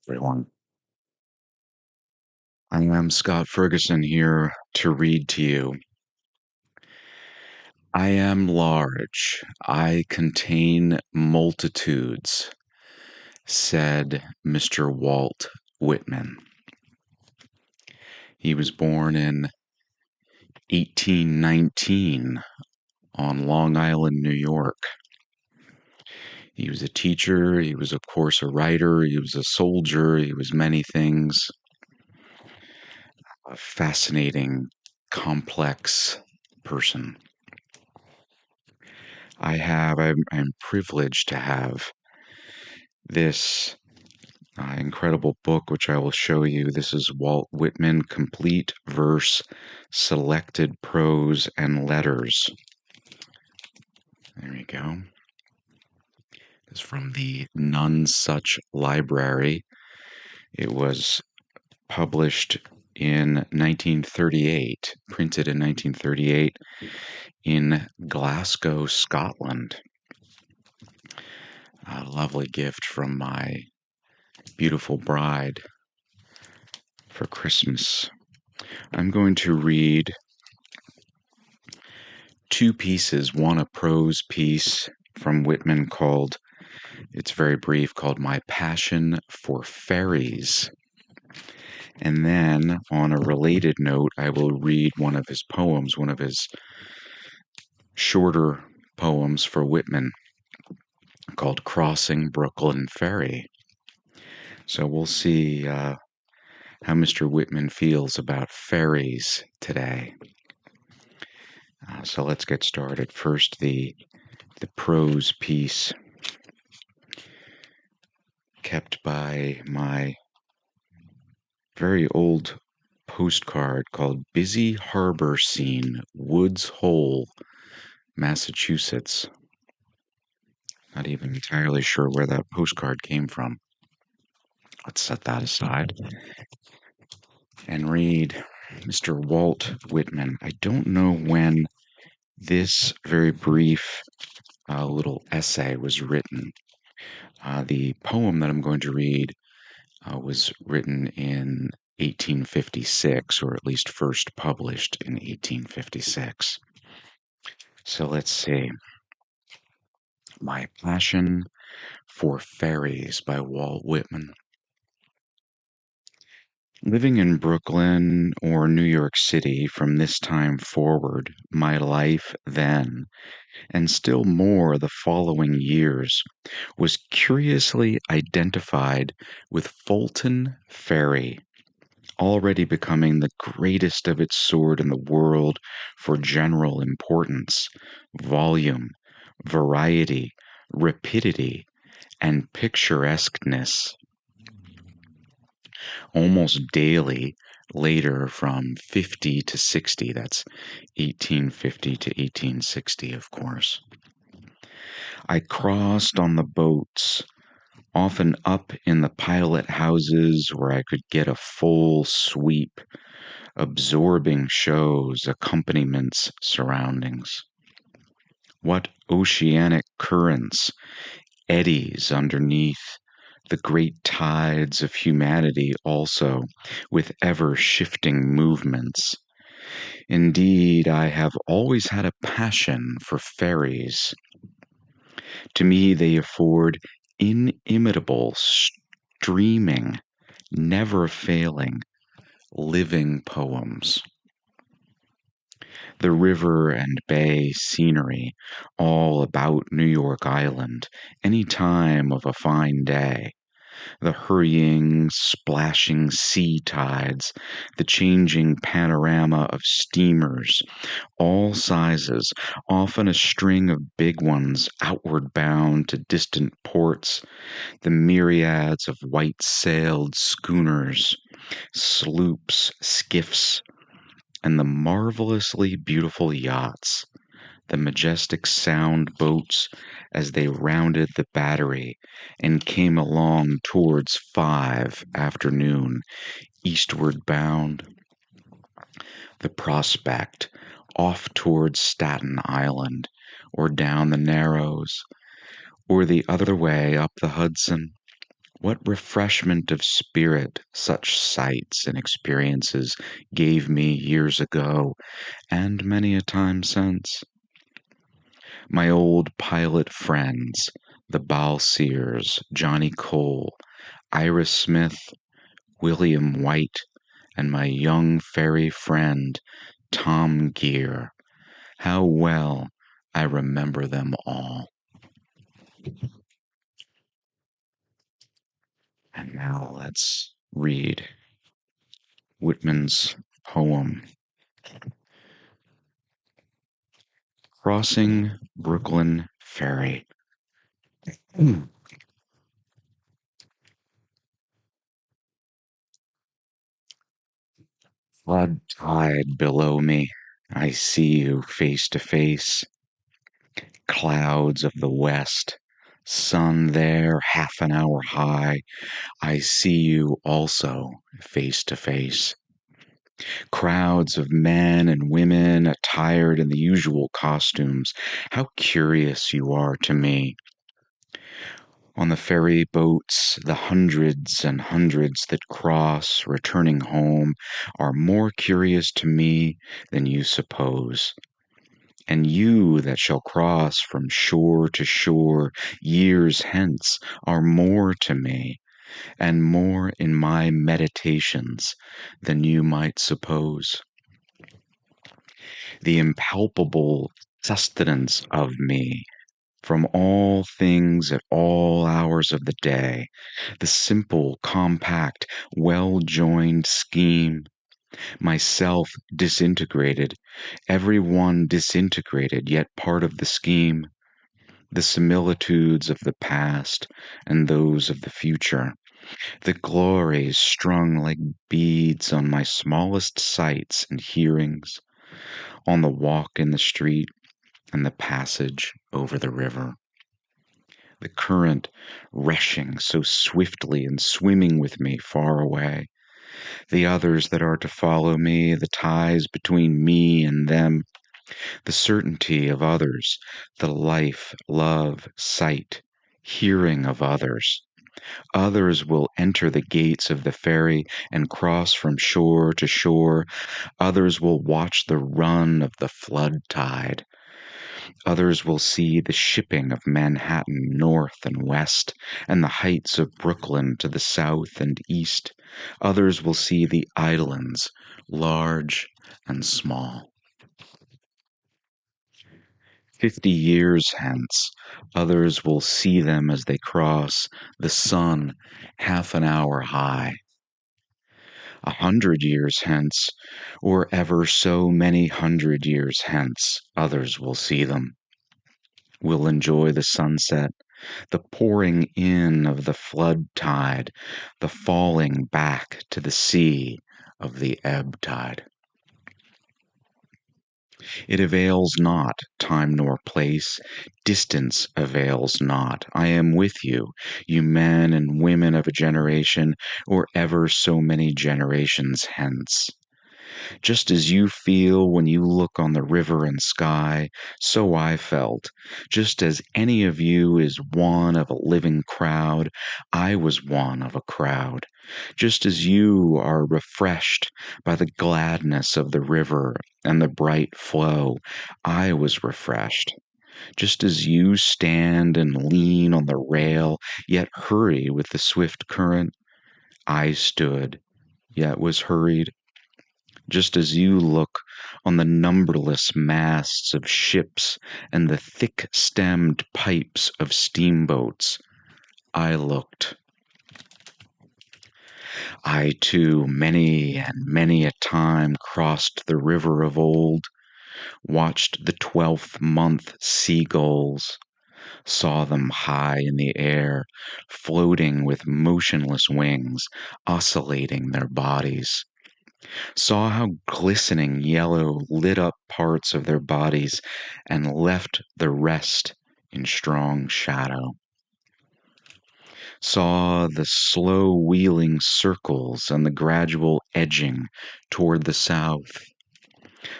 Everyone. I am Scott Ferguson here to read to you. I am large. I contain multitudes, said Mr. Walt Whitman. He was born in 1819 on Long Island, New York. He was a teacher, he was, of course, a writer, he was a soldier, he was many things. A fascinating, complex person. I'm privileged to have this incredible book, which I will show you. This is Walt Whitman, Complete Verse, Selected Prose and Letters. There you go. It's from the None Such Library. It was published in 1938, printed in 1938 in Glasgow, Scotland. A lovely gift from my beautiful bride for Christmas. I'm going to read two pieces, one a prose piece from Whitman called, it's very brief, called My Passion for Ferries. And then on a related note, I will read one of his poems, one of his shorter poems for Whitman called Crossing Brooklyn Ferry. So we'll see how Mr. Whitman feels about ferries today. So let's get started. First, the prose piece kept by my very old postcard called Busy Harbor Scene, Woods Hole, Massachusetts. Not even entirely sure where that postcard came from. Let's set that aside and read Mr. Walt Whitman. I don't know when this very brief little essay was written. The poem that I'm going to read was written in 1856, or at least first published in 1856. So let's see. My Passion for Ferries by Walt Whitman. Living in Brooklyn or New York City from this time forward, my life then, and still more the following years, was curiously identified with Fulton Ferry, already becoming the greatest of its sort in the world for general importance, volume, variety, rapidity, and picturesqueness. Almost daily, later from 50 to 60, that's 1850 to 1860, of course, I crossed on the boats, often up in the pilot houses where I could get a full sweep, absorbing shows, accompaniments, surroundings. What oceanic currents, eddies underneath the great tides of humanity also, with ever-shifting movements. Indeed, I have always had a passion for ferries. To me, they afford inimitable, streaming, never-failing, living poems. The river and bay scenery all about New York Island any time of a fine day. The hurrying, splashing sea tides, the changing panorama of steamers, all sizes, often a string of big ones outward bound to distant ports, the myriads of white-sailed schooners, sloops, skiffs, and the marvelously beautiful yachts, the majestic sound boats as they rounded the battery and came along towards 5 afternoon, eastward bound. The prospect off towards Staten Island, or down the Narrows, or the other way up the Hudson, What refreshment of spirit such sights and experiences gave me years ago, and many a time since. My old pilot friends, the Balseers, Johnny Cole, Ira Smith, William White, and my young ferry friend, Tom Gear. How well I remember them all. And now let's read Whitman's poem, Crossing Brooklyn Ferry. Flood tide below me. I see you face to face. Clouds of the west. Sun there, half an hour high. I see you also face to face. Crowds of men and women attired in the usual costumes. How curious you are to me. On the ferry boats, the hundreds and hundreds that cross, returning home, are more curious to me than you suppose. And you that shall cross from shore to shore years hence are more to me, and more in my meditations than you might suppose. The impalpable sustenance of me from all things at all hours of the day, the simple, compact, well joined scheme, myself disintegrated, every one disintegrated, yet part of the scheme, the similitudes of the past and those of the future, the glories strung like beads on my smallest sights and hearings, on the walk in the street and the passage over the river. The current rushing so swiftly and swimming with me far away, the others that are to follow me, the ties between me and them, the certainty of others, the life, love, sight, hearing of others. Others will enter the gates of the ferry and cross from shore to shore. Others will watch the run of the flood tide. Others will see the shipping of Manhattan north and west, and the heights of Brooklyn to the south and east. Others will see the islands, large and small. 50 years hence, others will see them as they cross, the sun half an hour high. 100 years hence, or ever so many 100 years hence, others will see them, will enjoy the sunset, the pouring in of the flood tide, the falling back to the sea of the ebb tide. It avails not, time nor place, distance avails not. I am with you, you men and women of a generation, or ever so many generations hence. Just as you feel when you look on the river and sky, so I felt. Just as any of you is one of a living crowd, I was one of a crowd. Just as you are refreshed by the gladness of the river and the bright flow, I was refreshed. Just as you stand and lean on the rail, yet hurry with the swift current, I stood, yet was hurried. Just as you look on the numberless masts of ships and the thick-stemmed pipes of steamboats, I looked. I too, many and many a time, crossed the river of old, watched the 12th month seagulls, saw them high in the air, floating with motionless wings, oscillating their bodies, saw how glistening yellow lit up parts of their bodies and left the rest in strong shadow, saw the slow wheeling circles and the gradual edging toward the south,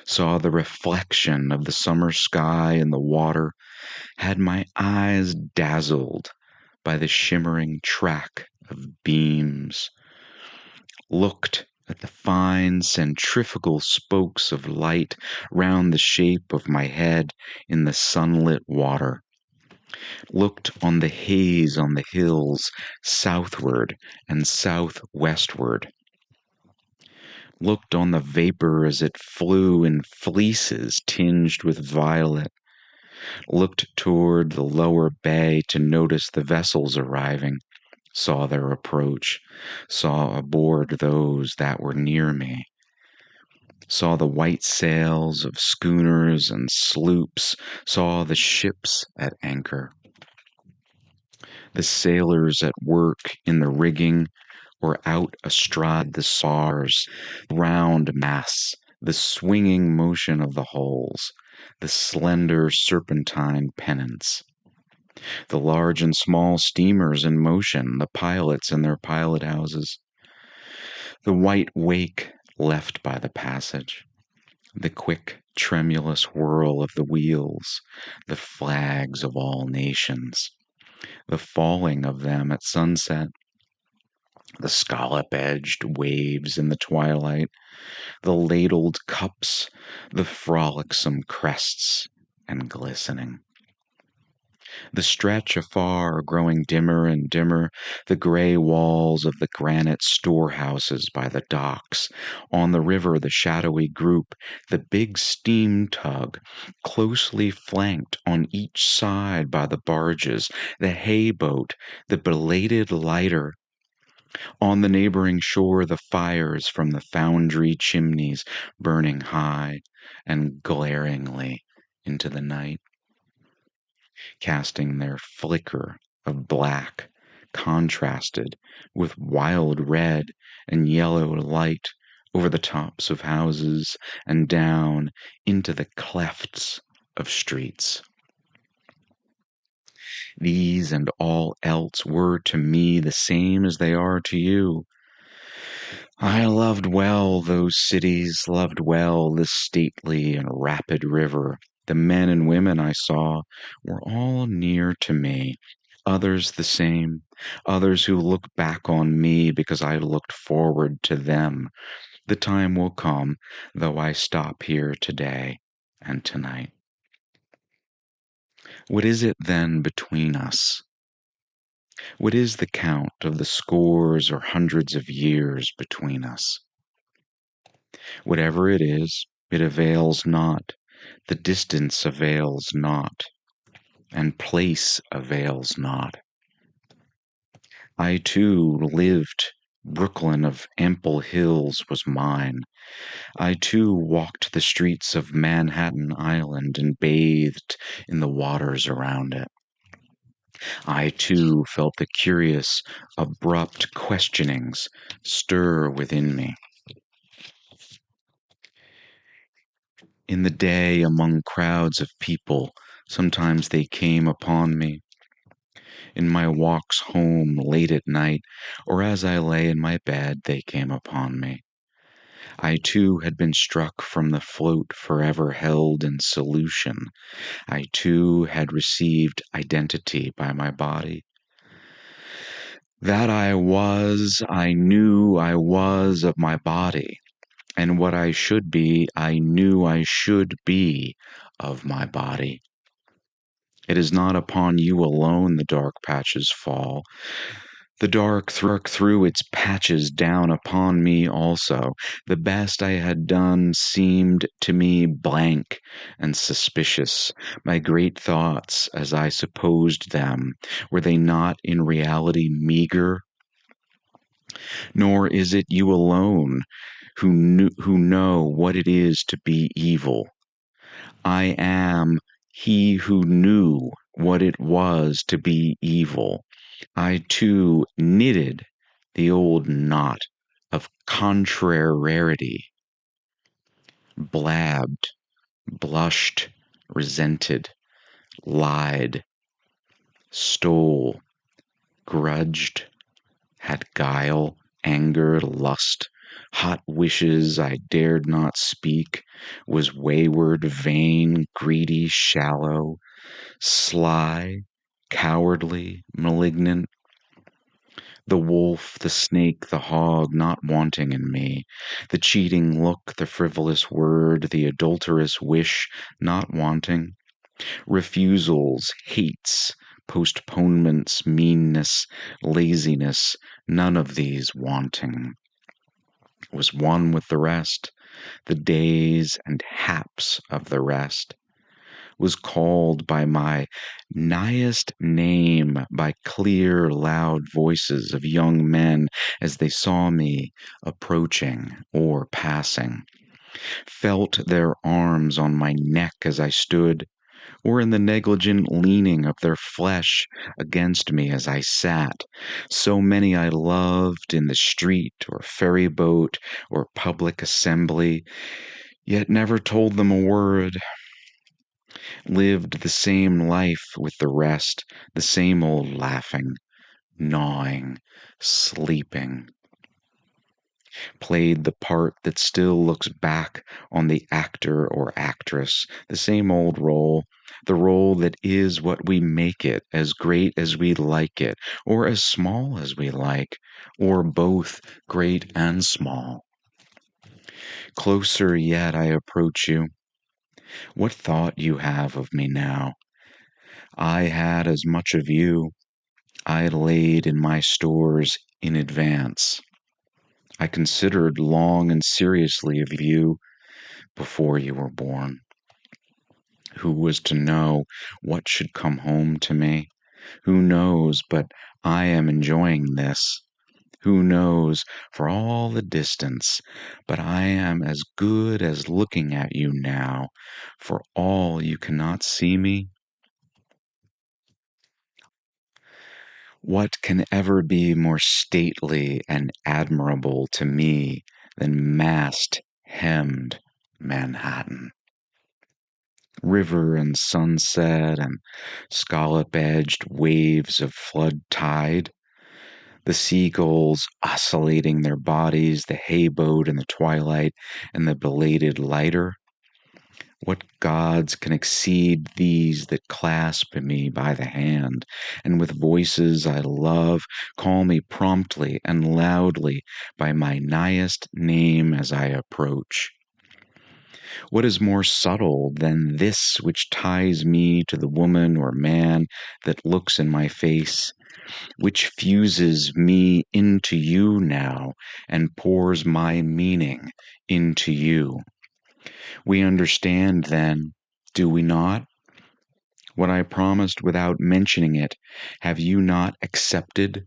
saw the reflection of the summer sky in the water, had my eyes dazzled by the shimmering track of beams, looked at the fine centrifugal spokes of light round the shape of my head in the sunlit water, looked on the haze on the hills southward and southwestward, looked on the vapor as it flew in fleeces tinged with violet, looked toward the lower bay to notice the vessels arriving, saw their approach, saw aboard those that were near me, saw the white sails of schooners and sloops, saw the ships at anchor, the sailors at work in the rigging or out astride the spars, round masts, the swinging motion of the hulls, the slender serpentine pennants, the large and small steamers in motion, the pilots in their pilot houses, the white wake left by the passage, the quick, tremulous whirl of the wheels, the flags of all nations, the falling of them at sunset, the scallop-edged waves in the twilight, the ladled cups, the frolicsome crests and glistening. The stretch afar growing dimmer and dimmer, the gray walls of the granite storehouses by the docks, on the river the shadowy group, the big steam tug, closely flanked on each side by the barges, the hay boat, the belated lighter, on the neighboring shore the fires from the foundry chimneys burning high and glaringly into the night, casting their flicker of black contrasted with wild red and yellow light over the tops of houses and down into the clefts of streets. These and all else were to me the same as they are to you. I loved well those cities, loved well this stately and rapid river. The men and women I saw were all near to me, others the same, others who look back on me because I looked forward to them. The time will come, though I stop here today and tonight. What is it then between us? What is the count of the scores or hundreds of years between us? Whatever it is, it avails not. The distance avails not, and place avails not. I too lived. Brooklyn of ample hills was mine. I too walked the streets of Manhattan Island and bathed in the waters around it. I too felt the curious, abrupt questionings stir within me. In the day, among crowds of people, sometimes they came upon me. In my walks home late at night, or as I lay in my bed, they came upon me. I too had been struck from the float forever held in solution. I too had received identity by my body. That I knew I was of my body, and what I should be, I knew I should be of my body. It is not upon you alone the dark patches fall. The dark threw its patches down upon me also. The best I had done seemed to me blank and suspicious. My great thoughts, as I supposed them, were they not in reality meager? Nor is it you alone who know what it is to be evil. I am he who knew what it was to be evil. I too knitted the old knot of contrariety, blabbed, blushed, resented, lied, stole, grudged, had guile, anger, lust, hot wishes I dared not speak, was wayward, vain, greedy, shallow, sly, cowardly, malignant. The wolf, the snake, the hog not wanting in me, the cheating look, the frivolous word, the adulterous wish not wanting, refusals, hates, postponements, meanness, laziness, none of these wanting, was one with the rest, the days and haps of the rest, was called by my nighest name by clear, loud voices of young men as they saw me approaching or passing, felt their arms on my neck as I stood, or in the negligent leaning of their flesh against me as I sat. So many I loved in the street or ferry boat or public assembly, yet never told them a word, lived the same life with the rest, the same old laughing, gnawing, sleeping, played the part that still looks back on the actor or actress, the same old role, the role that is what we make it, as great as we like it, or as small as we like, or both great and small. Closer yet I approach you. What thought you have of me now? I had as much of you. I laid in my stores in advance. I considered long and seriously of you before you were born. Who was to know what should come home to me? Who knows but I am enjoying this? Who knows for all the distance, but I am as good as looking at you now, for all you cannot see me? What can ever be more stately and admirable to me than mast hemmed Manhattan? River and sunset and scallop-edged waves of flood tide, the seagulls oscillating their bodies, the hayboat in the twilight, and the belated lighter. What gods can exceed these that clasp me by the hand, and with voices I love call me promptly and loudly by my nighest name as I approach? What is more subtle than this which ties me to the woman or man that looks in my face, which fuses me into you now and pours my meaning into you? We understand then, do we not? What I promised without mentioning it, have you not accepted?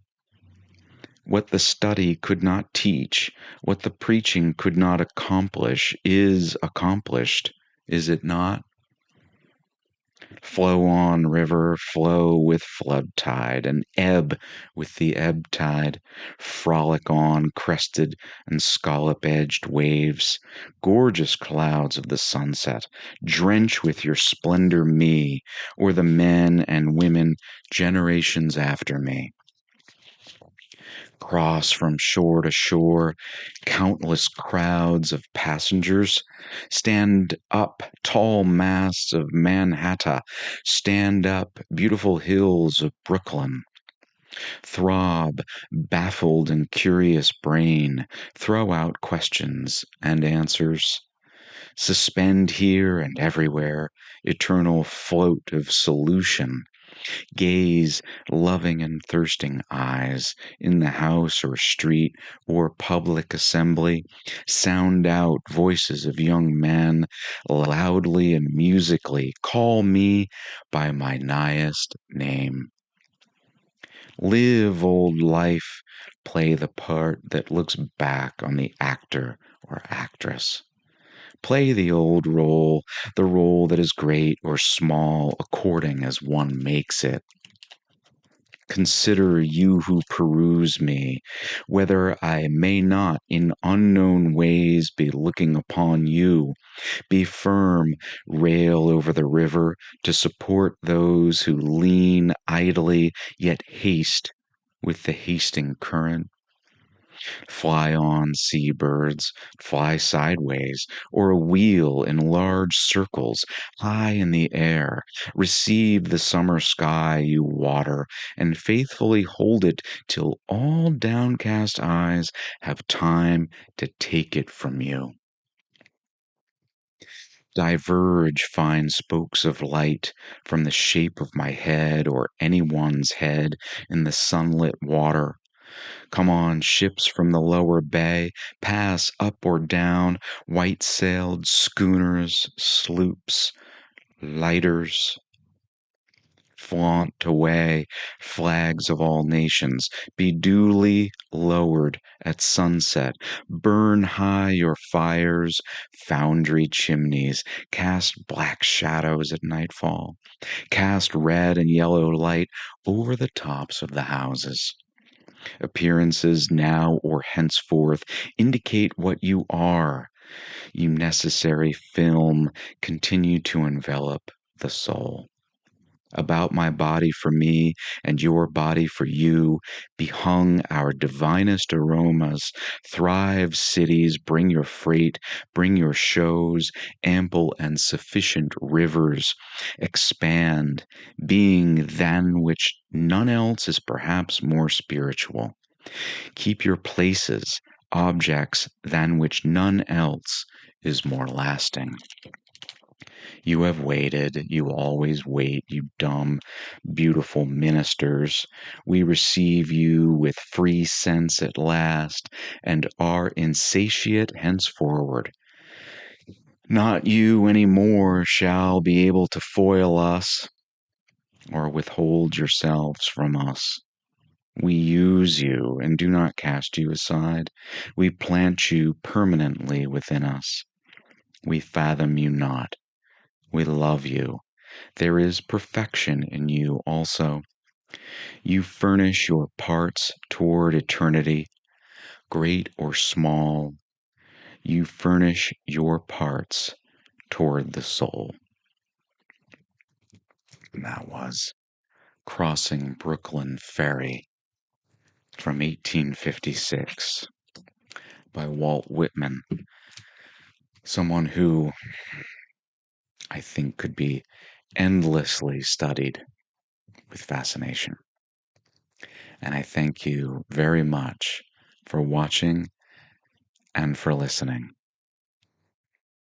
What the study could not teach, what the preaching could not accomplish, is accomplished, is it not? Flow on, river, flow with flood tide, and ebb with the ebb tide. Frolic on, crested and scallop-edged waves, gorgeous clouds of the sunset, drench with your splendor me, or the men and women generations after me. Cross from shore to shore, countless crowds of passengers. Stand up, tall masts of Manhattan. Stand up, beautiful hills of Brooklyn. Throb, baffled and curious brain. Throw out questions and answers. Suspend here and everywhere, eternal float of solution. Gaze, loving and thirsting eyes, in the house or street or public assembly. Sound out voices of young men, loudly and musically. Call me by my nighest name. Live, old life, play the part that looks back on the actor or actress. Play the old role, the role that is great or small according as one makes it. Consider, you who peruse me, whether I may not in unknown ways be looking upon you. Be firm, rail over the river to support those who lean idly, yet haste with the hasting current. Fly on, seabirds, fly sideways, or wheel in large circles high in the air. Receive the summer sky you water, and faithfully hold it till all downcast eyes have time to take it from you. Diverge fine spokes of light from the shape of my head or anyone's head in the sunlit water. Come on, ships from the lower bay, pass up or down, white sailed schooners, sloops, lighters. Flaunt away, flags of all nations, be duly lowered at sunset. Burn high your fires, foundry chimneys, cast black shadows at nightfall, cast red and yellow light over the tops of the houses. Appearances now or henceforth indicate what you are. You necessary film continue to envelop the soul. About my body for me and your body for you be hung our divinest aromas. Thrive cities, bring your freight, bring your shows, ample and sufficient rivers. Expand, being than which none else is perhaps more spiritual. Keep your places, objects than which none else is more lasting. You have waited, you always wait, you dumb, beautiful ministers. We receive you with free sense at last, and are insatiate henceforward. Not you any more shall be able to foil us, or withhold yourselves from us. We use you and do not cast you aside. We plant you permanently within us. We fathom you not. We love you. There is perfection in you also. You furnish your parts toward eternity, great or small. You furnish your parts toward the soul. And that was Crossing Brooklyn Ferry from 1856 by Walt Whitman, someone who I think could be endlessly studied with fascination. And I thank you very much for watching and for listening.